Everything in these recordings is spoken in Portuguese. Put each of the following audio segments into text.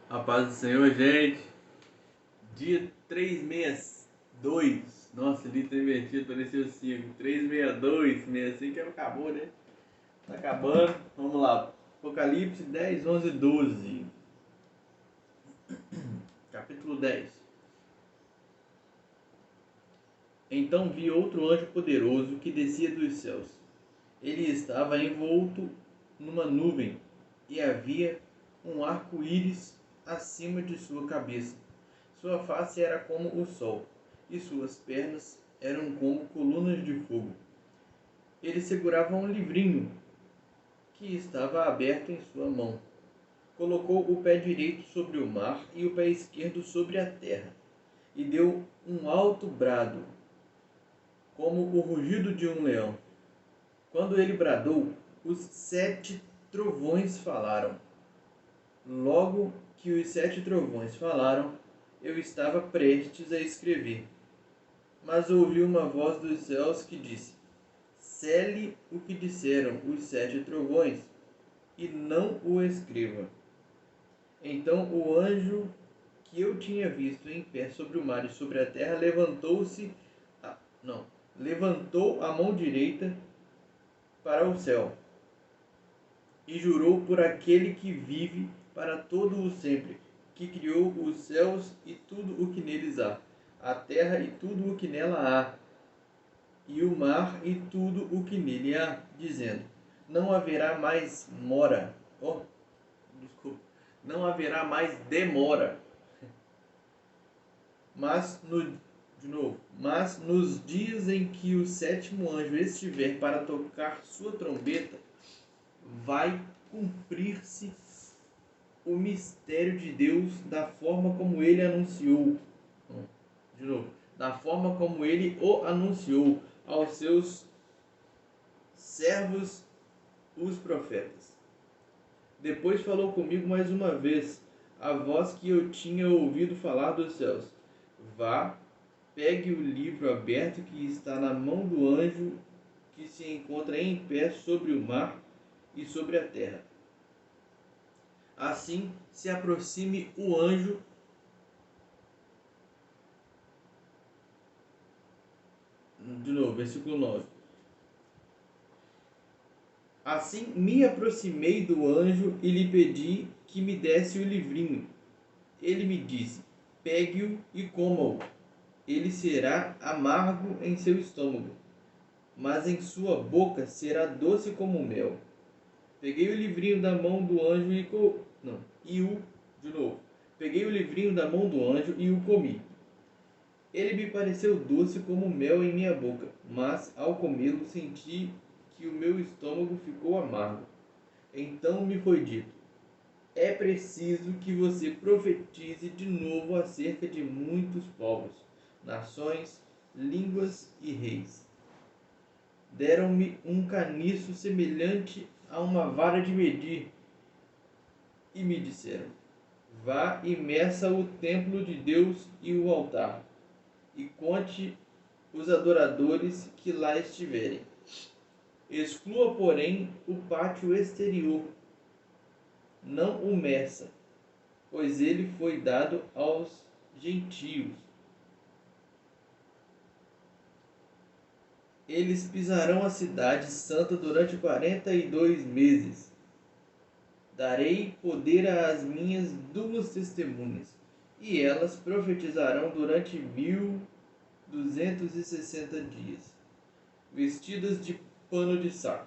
A paz do Senhor, gente. Dia 362. Nossa, ali tá invertido, pareceu 5. 362, 65 acabou, né? Tá acabando. Vamos lá. Apocalipse 10, 11, 12. Capítulo 10. Então vi outro anjo poderoso que descia dos céus. Ele estava envolto numa nuvem e havia um arco-íris acima de sua cabeça. Sua face era como o sol, e suas pernas eram como colunas de fogo. Ele segurava um livrinho que estava aberto em sua mão. Colocou o pé direito sobre o mar e o pé esquerdo sobre a terra, e deu um alto brado, como o rugido de um leão. Quando ele bradou, os 7 trovões falaram. Logo que os 7 trovões falaram, eu estava prestes a escrever. Mas ouvi uma voz dos céus que disse: Cele o que disseram os 7 trovões, e não o escreva. Então o anjo que eu tinha visto em pé sobre o mar e sobre a terra levantou a mão direita para o céu e jurou por aquele que vive para todo o sempre, que criou os céus e tudo o que neles há, a terra e tudo o que nela há, e o mar e tudo o que nele há, dizendo: não haverá mais não haverá mais demora, mas mas nos dias em que o 7º anjo estiver para tocar sua trombeta, vai cumprir-se o mistério de Deus da forma como ele anunciou. Da forma como ele o anunciou aos seus servos, os profetas. Depois falou comigo mais uma vez, a voz que eu tinha ouvido falar dos céus: vá, pegue o livro aberto que está na mão do anjo que se encontra em pé sobre o mar e sobre a terra. Assim se aproxime o anjo. Versículo 9. Assim me aproximei do anjo e lhe pedi que me desse o livrinho. Ele me disse: pegue-o e coma-o. Ele será amargo em seu estômago, mas em sua boca será doce como mel. Peguei o livrinho da mão do anjo Peguei o livrinho da mão do anjo e o comi. Ele me pareceu doce como mel em minha boca, mas ao comê-lo senti que o meu estômago ficou amargo. Então me foi dito: é preciso que você profetize de novo acerca de muitos povos, nações, línguas e reis. Deram-me um caniço semelhante a uma vara de medir e me disseram: vá e meça o templo de Deus e o altar, e conte os adoradores que lá estiverem. Exclua, porém, o pátio exterior. Não o meça, pois ele foi dado aos gentios. Eles pisarão a cidade santa durante 42 meses. Darei poder às minhas 2 testemunhas, e elas profetizarão durante 1260 dias, vestidas de pano de saco.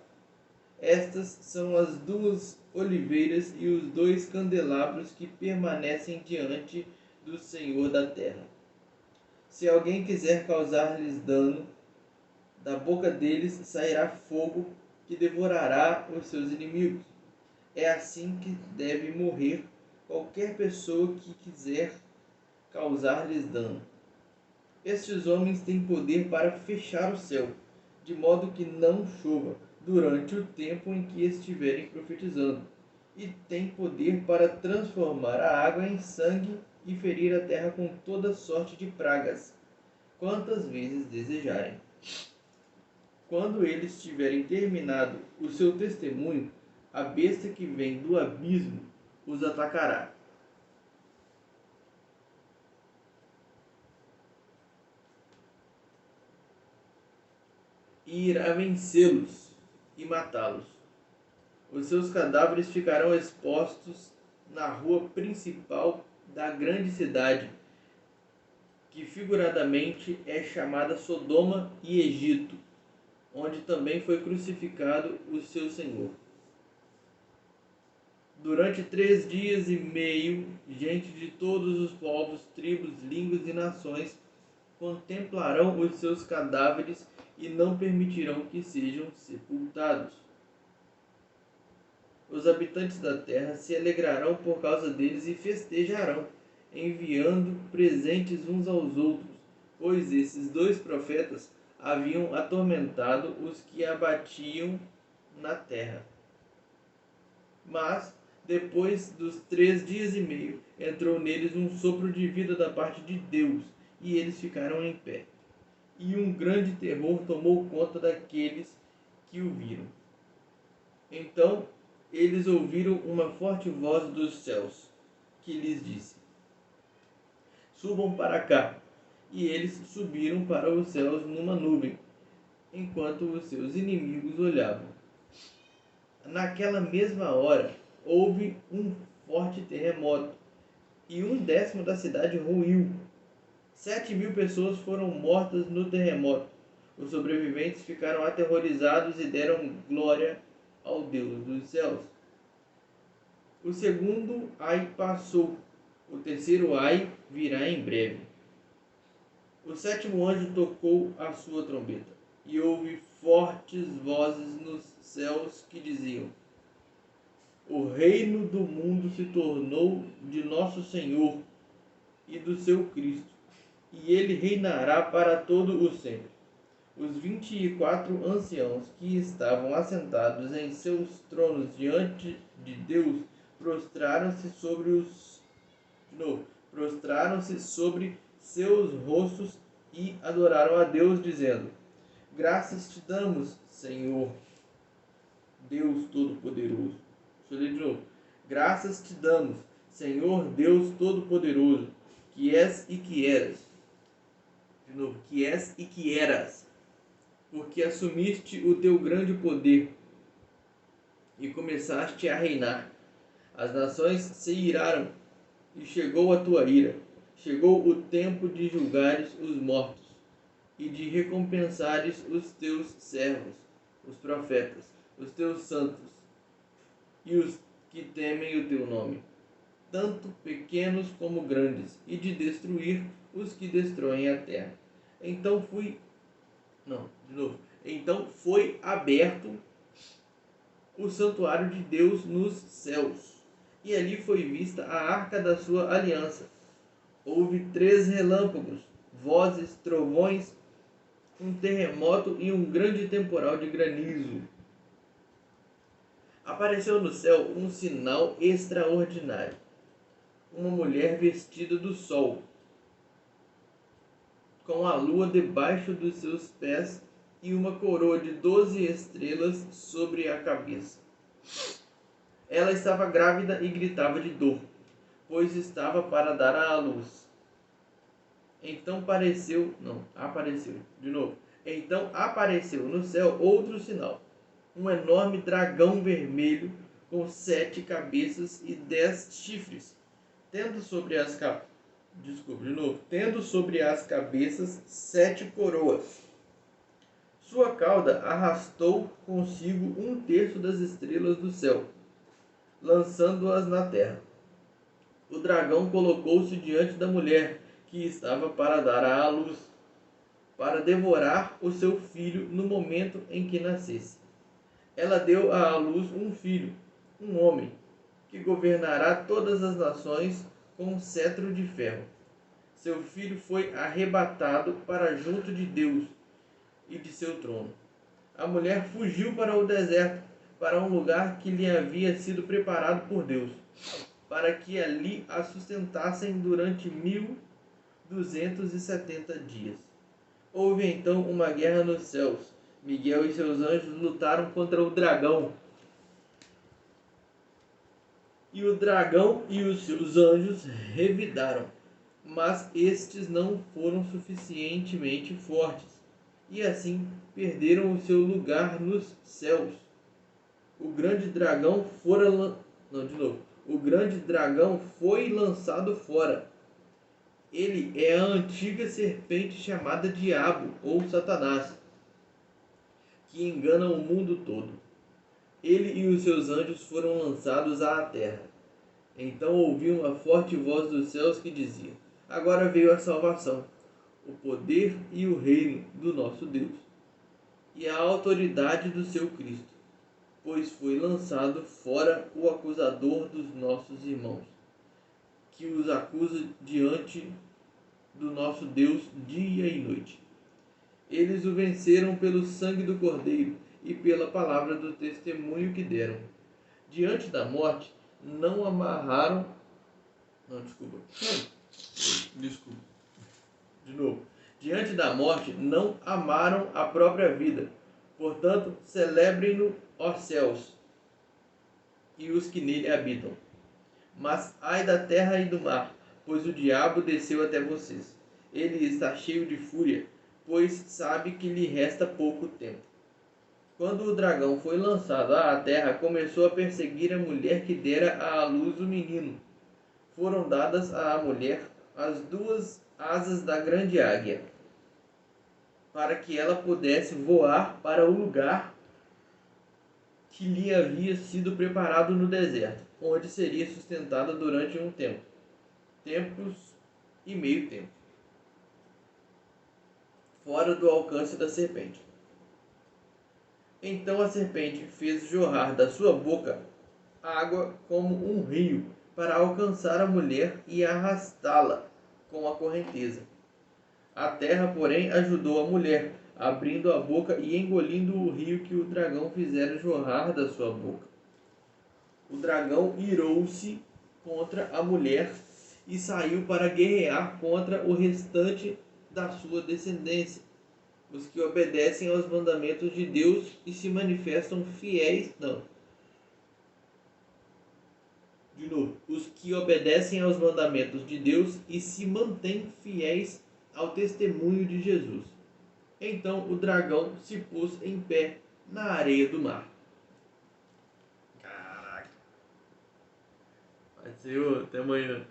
Estas são as 2 oliveiras e os 2 candelabros que permanecem diante do Senhor da terra. Se alguém quiser causar-lhes dano, da boca deles sairá fogo que devorará os seus inimigos. É assim que deve morrer qualquer pessoa que quiser causar-lhes dano. Estes homens têm poder para fechar o céu, de modo que não chova durante o tempo em que estiverem profetizando, e têm poder para transformar a água em sangue e ferir a terra com toda sorte de pragas, quantas vezes desejarem. Quando eles tiverem terminado o seu testemunho, a besta que vem do abismo os atacará. e irá vencê-los e matá-los. Os seus cadáveres ficarão expostos na rua principal da grande cidade, que figuradamente é chamada Sodoma e Egito, onde também foi crucificado o seu Senhor. Durante 3 dias e meio, gente de todos os povos, tribos, línguas e nações contemplarão os seus cadáveres e não permitirão que sejam sepultados. Os habitantes da terra se alegrarão por causa deles e festejarão, enviando presentes uns aos outros, pois esses 2 profetas haviam atormentado os que abatiam na terra. Mas, depois dos 3 dias e meio, entrou neles um sopro de vida da parte de Deus, e eles ficaram em pé. E um grande terror tomou conta daqueles que o viram. Então eles ouviram uma forte voz dos céus, que lhes disse: subam para cá. E eles subiram para os céus numa nuvem, enquanto os seus inimigos olhavam. Naquela mesma hora, houve um forte terremoto, e 1/10 da cidade ruiu. 7.000 pessoas foram mortas no terremoto. Os sobreviventes ficaram aterrorizados e deram glória ao Deus dos céus. O segundo ai passou, o terceiro ai virá em breve. O 7º anjo tocou a sua trombeta, e houve fortes vozes nos céus que diziam: o reino do mundo se tornou de nosso Senhor e do seu Cristo, e ele reinará para todo o sempre. Os 24 anciãos que estavam assentados em seus tronos diante de Deus prostraram-se sobre seus rostos e adoraram a Deus, dizendo: graças te damos, Senhor, Deus Todo-Poderoso. Deixa eu ler de novo. Graças te damos, Senhor Deus Todo-Poderoso, que és e que eras. De novo, que és e que eras, porque assumiste o teu grande poder e começaste a reinar. As nações se iraram e chegou a tua ira. Chegou o tempo de julgares os mortos e de recompensares os teus servos, os profetas, os teus santos e os que temem o teu nome, tanto pequenos como grandes, e de destruir os que destroem a terra. Então foi aberto o santuário de Deus nos céus, e ali foi vista a arca da sua aliança. Houve 3 relâmpagos, vozes, trovões, um terremoto e um grande temporal de granizo. Apareceu no céu um sinal extraordinário: uma mulher vestida do sol, com a lua debaixo dos seus pés e uma coroa de 12 estrelas sobre a cabeça. Ela estava grávida e gritava de dor, pois estava para dar à luz. Então apareceu no céu outro sinal: um enorme dragão vermelho com 7 cabeças e 10 chifres, tendo sobre as cabeças 7 coroas. Sua cauda arrastou consigo 1/3 das estrelas do céu, lançando-as na terra. O dragão colocou-se diante da mulher que estava para dar à luz, para devorar o seu filho no momento em que nascesse. Ela deu à luz um filho, um homem, que governará todas as nações com um cetro de ferro. Seu filho foi arrebatado para junto de Deus e de seu trono. A mulher fugiu para o deserto, para um lugar que lhe havia sido preparado por Deus, para que ali a sustentassem durante 1270 dias. Houve então uma guerra nos céus. Miguel e seus anjos lutaram contra o dragão. E o dragão e os seus anjos revidaram, mas estes não foram suficientemente fortes. e assim perderam o seu lugar nos céus. O grande dragão fora não, de novo. O grande dragão foi lançado fora. Ele é a antiga serpente chamada Diabo ou Satanás, que engana o mundo todo. Ele e os seus anjos foram lançados à terra. Então ouvi uma forte voz dos céus que dizia: Agora veio a salvação, o poder e o reino do nosso Deus, e a autoridade do seu Cristo, pois foi lançado fora o acusador dos nossos irmãos, que os acusa diante do nosso Deus dia e noite. Eles o venceram pelo sangue do Cordeiro e pela palavra do testemunho que deram. Diante da morte, não amarraram. Não, desculpa. Desculpa. De novo. Diante da morte, não amaram a própria vida. Portanto, celebrem-no, ó céus, e os que nele habitam. Mas ai da terra e do mar, pois o diabo desceu até vocês. Ele está cheio de fúria, pois sabe que lhe resta pouco tempo. Quando o dragão foi lançado à terra, começou a perseguir a mulher que dera à luz o menino. Foram dadas à mulher as duas asas da grande águia, para que ela pudesse voar para o lugar que lhe havia sido preparado no deserto, onde seria sustentada durante um tempo, tempos e meio tempo, fora do alcance da serpente. Então a serpente fez jorrar da sua boca água como um rio, para alcançar a mulher e arrastá-la com a correnteza. A terra, porém, ajudou a mulher, abrindo a boca e engolindo o rio que o dragão fizera jorrar da sua boca. O dragão irou-se contra a mulher e saiu para guerrear contra o restante da sua descendência, os que obedecem aos mandamentos de Deus e se manifestam fiéis. Não. De novo. Os que obedecem aos mandamentos de Deus e se mantêm fiéis ao testemunho de Jesus. Então o dragão se pôs em pé na areia do mar. Caraca. Vai ser até amanhã.